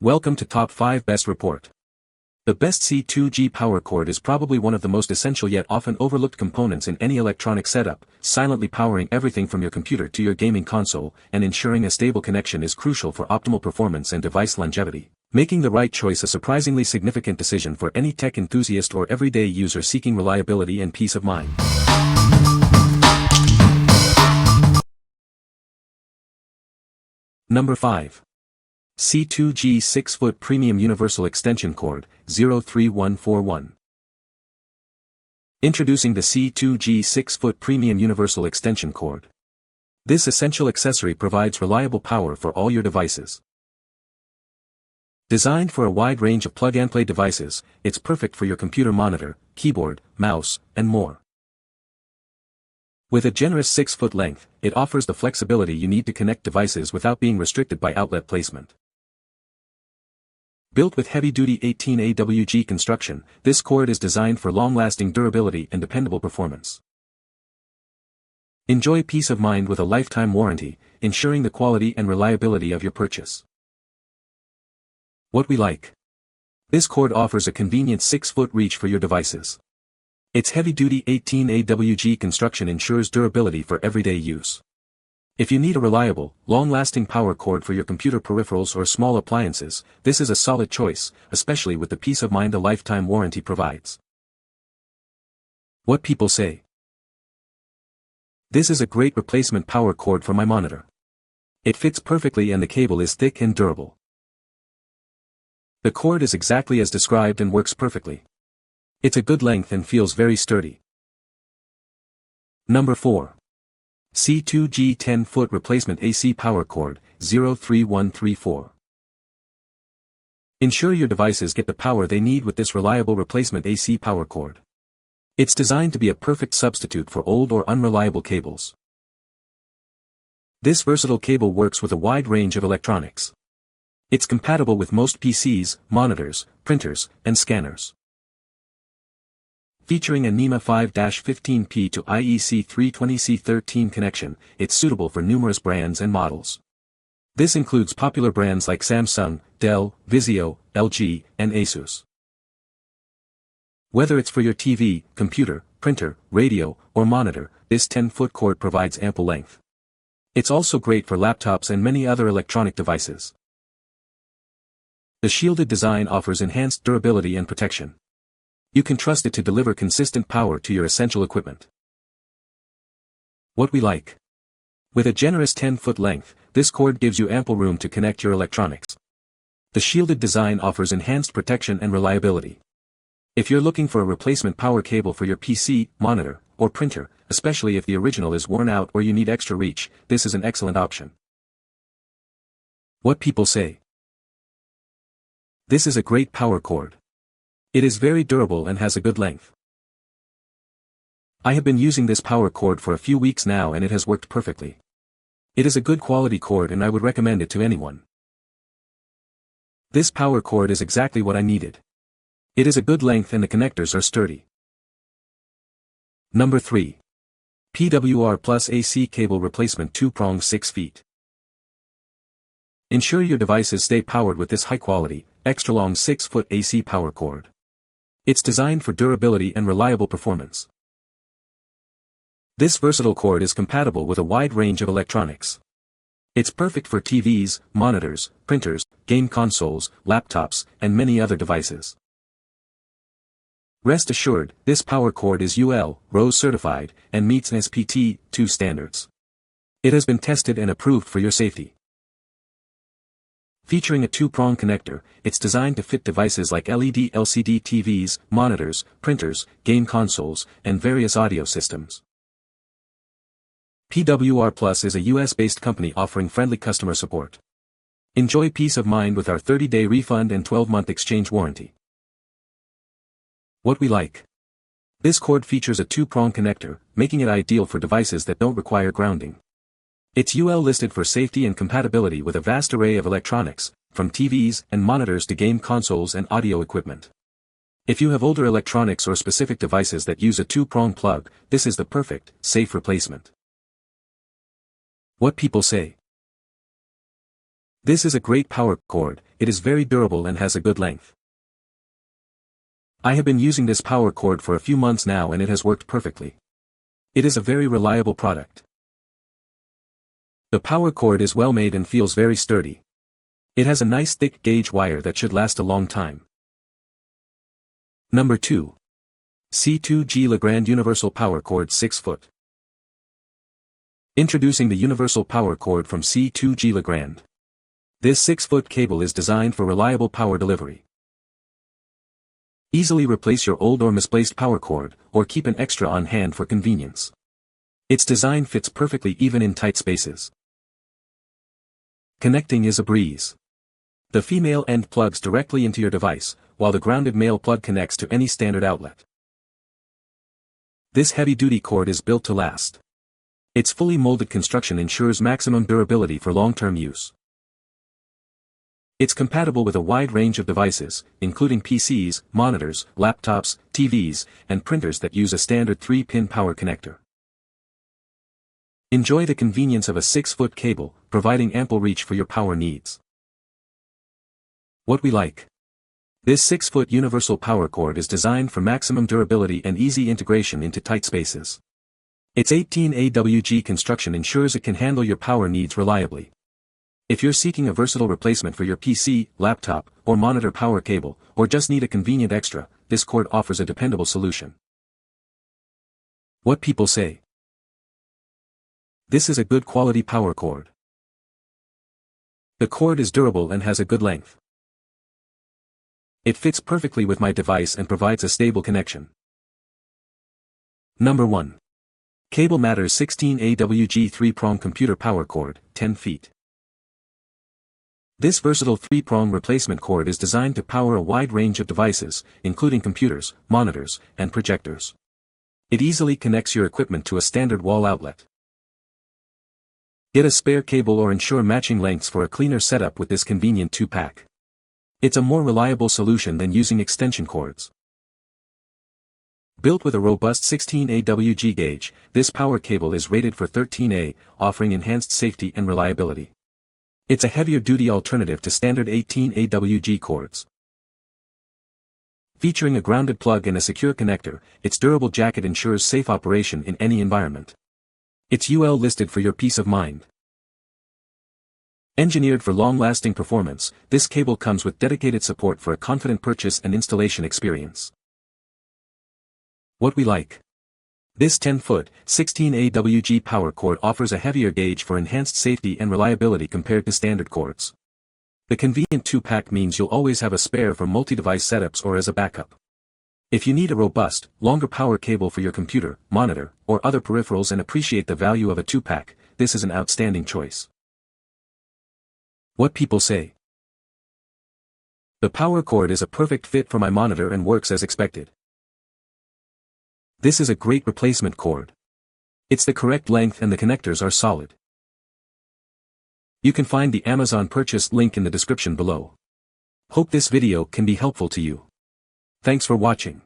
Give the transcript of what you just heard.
Welcome to Top 5 Best Report. The best C2G Power Cord is probably one of the most essential yet often overlooked components in any electronic setup, silently powering everything from your computer to your gaming console, and ensuring a stable connection is crucial for optimal performance and device longevity. Making the right choice a surprisingly significant decision for any tech enthusiast or everyday user seeking reliability and peace of mind. Number 5. C2G 6-foot Premium Universal Extension Cord, 03141. Introducing the C2G 6-foot Premium Universal Extension Cord. This essential accessory provides reliable power for all your devices. Designed for a wide range of plug-and-play devices, it's perfect for your computer monitor, keyboard, mouse, and more. With a generous 6-foot length, it offers the flexibility you need to connect devices without being restricted by outlet placement. Built with heavy-duty 18 AWG construction, this cord is designed for long-lasting durability and dependable performance. Enjoy peace of mind with a lifetime warranty, ensuring the quality and reliability of your purchase. What we like. This cord offers a convenient 6-foot reach for your devices. Its heavy-duty 18 AWG construction ensures durability for everyday use. If you need a reliable, long-lasting power cord for your computer peripherals or small appliances, this is a solid choice, especially with the peace of mind a lifetime warranty provides. What people say. This is a great replacement power cord for my monitor. It fits perfectly and the cable is thick and durable. The cord is exactly as described and works perfectly. It's a good length and feels very sturdy. Number 4. C2G 10-foot Replacement AC Power Cord, 03134. Ensure your devices get the power they need with this reliable replacement AC power cord. It's designed to be a perfect substitute for old or unreliable cables. This versatile cable works with a wide range of electronics. It's compatible with most PCs, monitors, printers, and scanners. Featuring a NEMA 5-15P to IEC 320C13 connection, it's suitable for numerous brands and models. This includes popular brands like Samsung, Dell, Vizio, LG, and Asus. Whether it's for your TV, computer, printer, radio, or monitor, this 10-foot cord provides ample length. It's also great for laptops and many other electronic devices. The shielded design offers enhanced durability and protection. You can trust it to deliver consistent power to your essential equipment. What we like. With a generous 10-foot length, this cord gives you ample room to connect your electronics. The shielded design offers enhanced protection and reliability. If you're looking for a replacement power cable for your PC, monitor, or printer, especially if the original is worn out or you need extra reach, this is an excellent option. What people say. This is a great power cord. It is very durable and has a good length. I have been using this power cord for a few weeks now and it has worked perfectly. It is a good quality cord and I would recommend it to anyone. This power cord is exactly what I needed. It is a good length and the connectors are sturdy. Number 3. PWR Plus AC Cable Replacement 2-prong 6 feet. Ensure your devices stay powered with this high-quality, extra-long 6-foot AC power cord. It's designed for durability and reliable performance. This versatile cord is compatible with a wide range of electronics. It's perfect for TVs, monitors, printers, game consoles, laptops, and many other devices. Rest assured, this power cord is UL, RoHS certified, and meets SPT2 standards. It has been tested and approved for your safety. Featuring a 2-prong connector, it's designed to fit devices like LED LCD TVs, monitors, printers, game consoles, and various audio systems. PWR Plus is a US-based company offering friendly customer support. Enjoy peace of mind with our 30-day refund and 12-month exchange warranty. What we like. This cord features a 2-prong connector, making it ideal for devices that don't require grounding. It's UL listed for safety and compatibility with a vast array of electronics, from TVs and monitors to game consoles and audio equipment. If you have older electronics or specific devices that use a 2-prong plug, this is the perfect, safe replacement. What people say. This is a great power cord, it is very durable and has a good length. I have been using this power cord for a few months now and it has worked perfectly. It is a very reliable product. The power cord is well made and feels very sturdy. It has a nice thick gauge wire that should last a long time. Number 2. C2G Legrand Universal Power Cord 6 foot. Introducing the Universal Power Cord from C2G Legrand. This 6-foot cable is designed for reliable power delivery. Easily replace your old or misplaced power cord, or keep an extra on hand for convenience. Its design fits perfectly even in tight spaces. Connecting is a breeze. The female end plugs directly into your device, while the grounded male plug connects to any standard outlet. This heavy-duty cord is built to last. Its fully molded construction ensures maximum durability for long-term use. It's compatible with a wide range of devices, including PCs, monitors, laptops, TVs, and printers that use a standard 3-pin power connector. Enjoy the convenience of a 6-foot cable, providing ample reach for your power needs. What we like. This 6-foot universal power cord is designed for maximum durability and easy integration into tight spaces. Its 18 AWG construction ensures it can handle your power needs reliably. If you're seeking a versatile replacement for your PC, laptop, or monitor power cable, or just need a convenient extra, this cord offers a dependable solution. What people say. This is a good quality power cord. The cord is durable and has a good length. It fits perfectly with my device and provides a stable connection. Number 1. Cable Matters 16 AWG 3-prong computer power cord, 10 feet. This versatile 3-prong replacement cord is designed to power a wide range of devices, including computers, monitors, and projectors. It easily connects your equipment to a standard wall outlet. Get a spare cable or ensure matching lengths for a cleaner setup with this convenient 2-pack. It's a more reliable solution than using extension cords. Built with a robust 16 AWG gauge, this power cable is rated for 13A, offering enhanced safety and reliability. It's a heavier-duty alternative to standard 18 AWG cords. Featuring a grounded plug and a secure connector, its durable jacket ensures safe operation in any environment. It's UL listed for your peace of mind. Engineered for long-lasting performance, this cable comes with dedicated support for a confident purchase and installation experience. What we like. This 10-foot, 16 AWG power cord offers a heavier gauge for enhanced safety and reliability compared to standard cords. The convenient 2-pack means you'll always have a spare for multi-device setups or as a backup. If you need a robust, longer power cable for your computer, monitor, or other peripherals and appreciate the value of a 2-pack, this is an outstanding choice. What people say. The power cord is a perfect fit for my monitor and works as expected. This is a great replacement cord. It's the correct length and the connectors are solid. You can find the Amazon purchase link in the description below. Hope this video can be helpful to you. Thanks for watching.